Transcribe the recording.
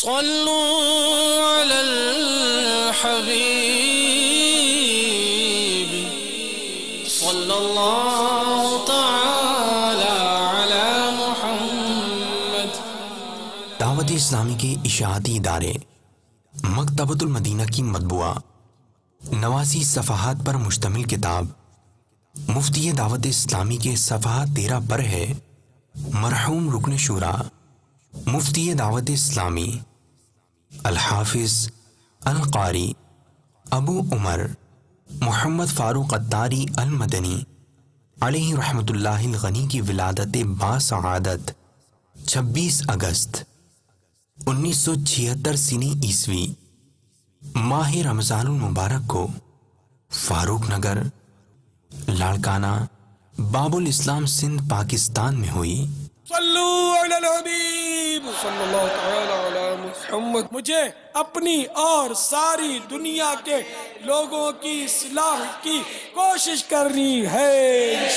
صلوا علی الحبیب صلی اللہ تعالی علی محمد۔ دعوت اسلامی کے اشاعتی ادارے مکتبۃ المدینہ کی مطبوعہ 89 صفحات پر مشتمل کتاب مفتی دعوت اسلامی کے صفحہ 13 پر ہے مرحوم رکن شورا مفتی دعوت اسلامی الحافظ القاری ابو عمر محمد فاروق عطاری المدنی علیہ رحمت اللہ الغنی کی ولادت باسعادت 26 اگست 1976 سنی عیسوی ماہ رمضان المبارک کو فاروق نگر لاڑکانہ باب الاسلام سندھ پاکستان میں ہوئی۔ صلو علی الحبیب صلی اللہ تعالی علی محمد۔ مجھے اپنی اور ساری دنیا کے لوگوں کی اصلاح کی کوشش کرنی ہے۔